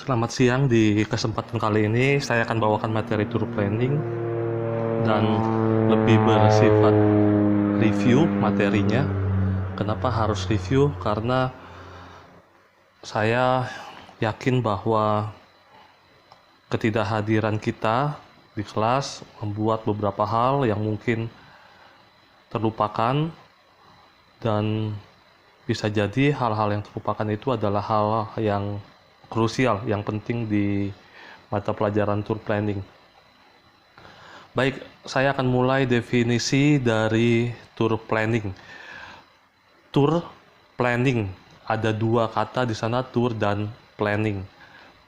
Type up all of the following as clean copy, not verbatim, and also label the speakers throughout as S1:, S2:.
S1: Selamat siang, di kesempatan kali ini saya akan bawakan materi tour planning dan lebih bersifat review materinya. Kenapa harus review? Karena saya yakin bahwa ketidakhadiran kita di kelas membuat beberapa hal yang mungkin terlupakan, dan bisa jadi hal-hal yang terlupakan itu adalah hal yang krusial, yang penting di mata pelajaran tour planning. Baik, saya akan mulai definisi dari tour planning. Tour planning, ada dua kata di sana, tour dan planning.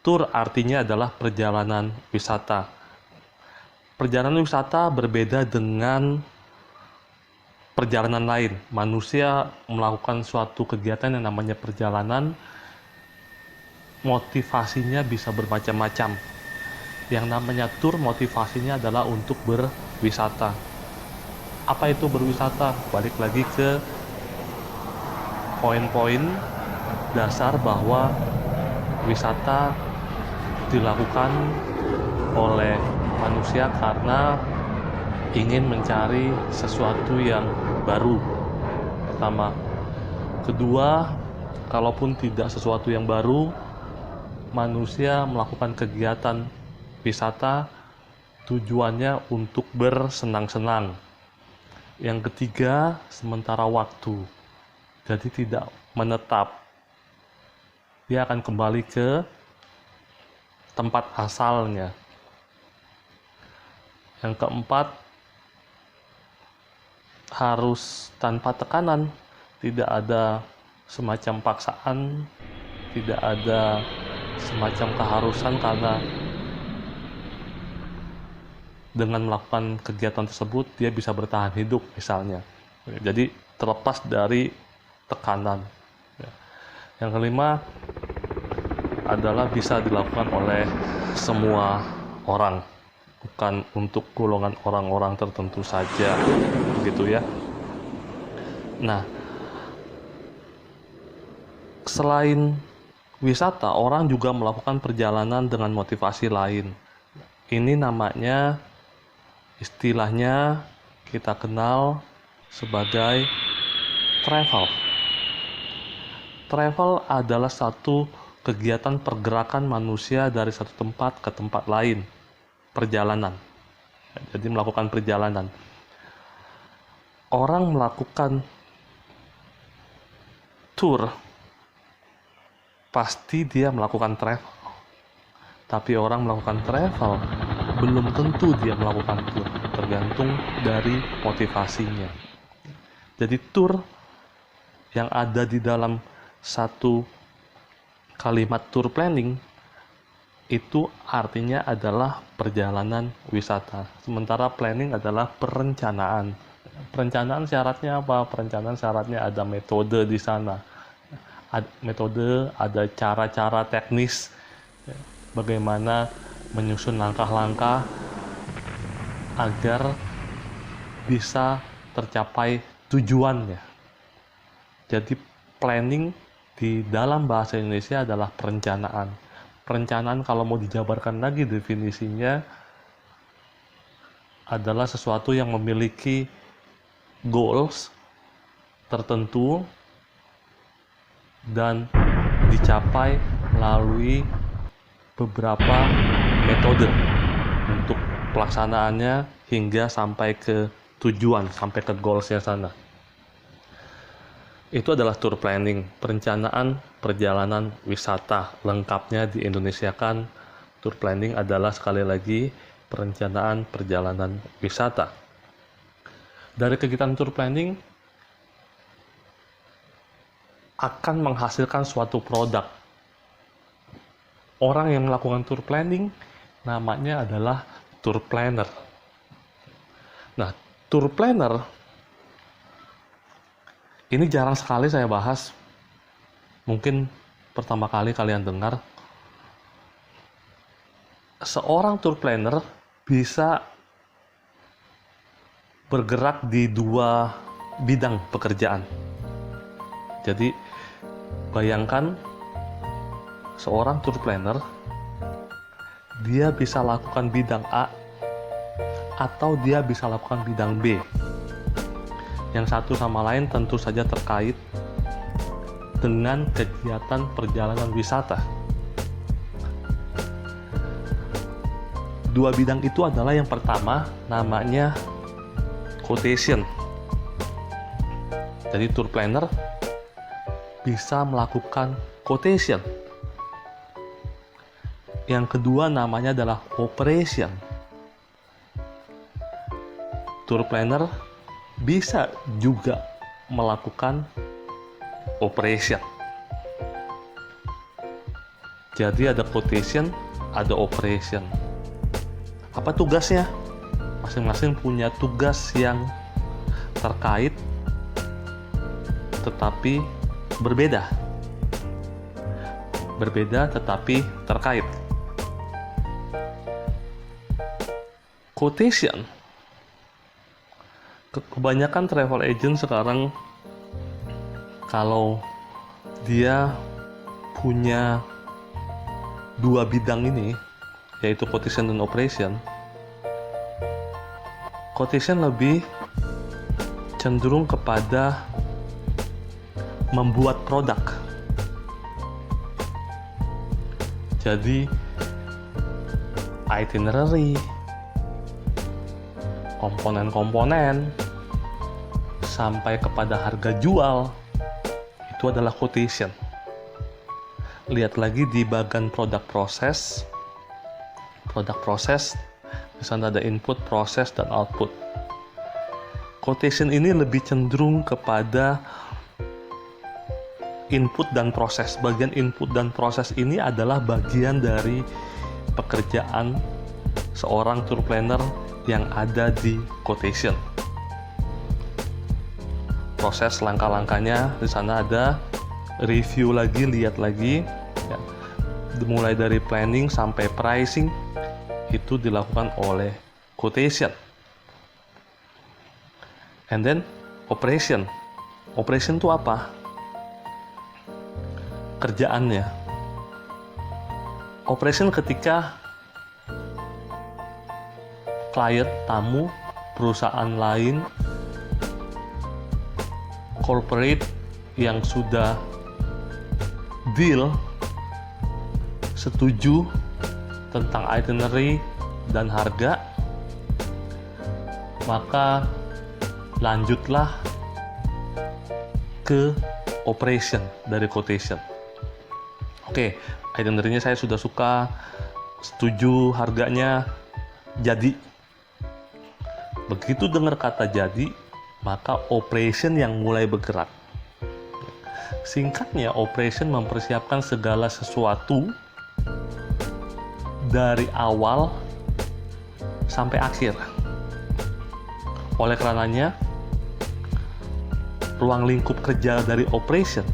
S1: Tour artinya adalah perjalanan wisata. Perjalanan wisata berbeda dengan perjalanan lain. Manusia melakukan suatu kegiatan yang namanya perjalanan, motivasinya bisa bermacam-macam. Yang namanya tour, motivasinya adalah untuk berwisata. Apa itu berwisata? Balik lagi ke poin-poin dasar bahwa wisata dilakukan oleh manusia karena ingin mencari sesuatu yang baru. Pertama. Kedua, kalaupun tidak sesuatu yang baru, manusia melakukan kegiatan wisata tujuannya untuk bersenang-senang. Yang ketiga, sementara waktu, jadi tidak menetap. Dia akan kembali ke tempat asalnya. Yang keempat, harus tanpa tekanan, tidak ada semacam paksaan, tidak ada semacam keharusan, karena dengan melakukan kegiatan tersebut dia bisa bertahan hidup misalnya. Jadi terlepas dari tekanan. Yang kelima adalah bisa dilakukan oleh semua orang, bukan untuk golongan orang-orang tertentu saja, gitu ya. Nah, selain wisata, orang juga melakukan perjalanan dengan motivasi lain. Ini namanya, istilahnya kita kenal sebagai travel. Travel adalah satu kegiatan pergerakan manusia dari satu tempat ke tempat lain. Perjalanan. Jadi melakukan perjalanan. Orang melakukan tour, pasti dia melakukan travel. Tapi orang melakukan travel, belum tentu dia melakukan tour. Tergantung dari motivasinya. Jadi tour yang ada di dalam satu kalimat tour planning itu artinya adalah perjalanan wisata. Sementara planning adalah perencanaan. Perencanaan syaratnya apa? Perencanaan syaratnya ada metode di sana. Ada cara-cara teknis, bagaimana menyusun langkah-langkah agar bisa tercapai tujuannya. Jadi planning di dalam bahasa Indonesia adalah perencanaan. Perencanaan kalau mau dijabarkan lagi definisinya adalah sesuatu yang memiliki goals tertentu dan dicapai melalui beberapa metode untuk pelaksanaannya hingga sampai ke tujuan, sampai ke goalsnya sana. Itu adalah tour planning, perencanaan perjalanan wisata. Lengkapnya di Indonesia kan, tour planning adalah sekali lagi perencanaan perjalanan wisata. Dari kegiatan tour planning akan menghasilkan suatu produk. Orang yang melakukan tour planning namanya adalah tour planner. Nah, tour planner ini jarang sekali saya bahas. Mungkin pertama kali kalian dengar. Seorang tour planner bisa bergerak di dua bidang pekerjaan. Jadi bayangkan seorang tour planner dia bisa lakukan bidang A atau dia bisa lakukan bidang B. Yang satu sama lain tentu saja terkait dengan kegiatan perjalanan wisata. Dua bidang itu adalah, yang pertama namanya quotation. Jadi tour planner bisa melakukan quotation. Yang kedua namanya adalah operation. Tour planner bisa juga melakukan operation. Jadi ada quotation, ada operation. Apa tugasnya? Masing-masing punya tugas yang terkait tetapi berbeda. Berbeda tetapi terkait. Quotation. Kebanyakan travel agent sekarang kalau dia punya dua bidang ini, yaitu quotation dan operation, quotation lebih cenderung kepada membuat produk. Jadi itinerary, komponen-komponen, sampai kepada harga jual, itu adalah quotation. Lihat lagi di bagian product process. Product process, di sana ada input, proses, dan output. Quotation ini lebih cenderung kepada input dan proses. Bagian input dan proses ini adalah bagian dari pekerjaan seorang tour planner yang ada di quotation. Proses langkah-langkahnya di sana ada, review lagi, lihat lagi, ya. Mulai dari planning sampai pricing itu dilakukan oleh quotation. And then operation. Operation itu apa? Kerjaannya. Operation ketika klien, tamu, perusahaan lain, corporate yang sudah deal, setuju tentang itinerary dan harga, maka lanjutlah ke operation dari quotation. Oke, itinerary-nya saya sudah suka, setuju harganya, jadi. Begitu dengar kata jadi, maka operation yang mulai bergerak. Singkatnya, operation mempersiapkan segala sesuatu dari awal sampai akhir. Oleh karenanya, ruang lingkup kerja dari operation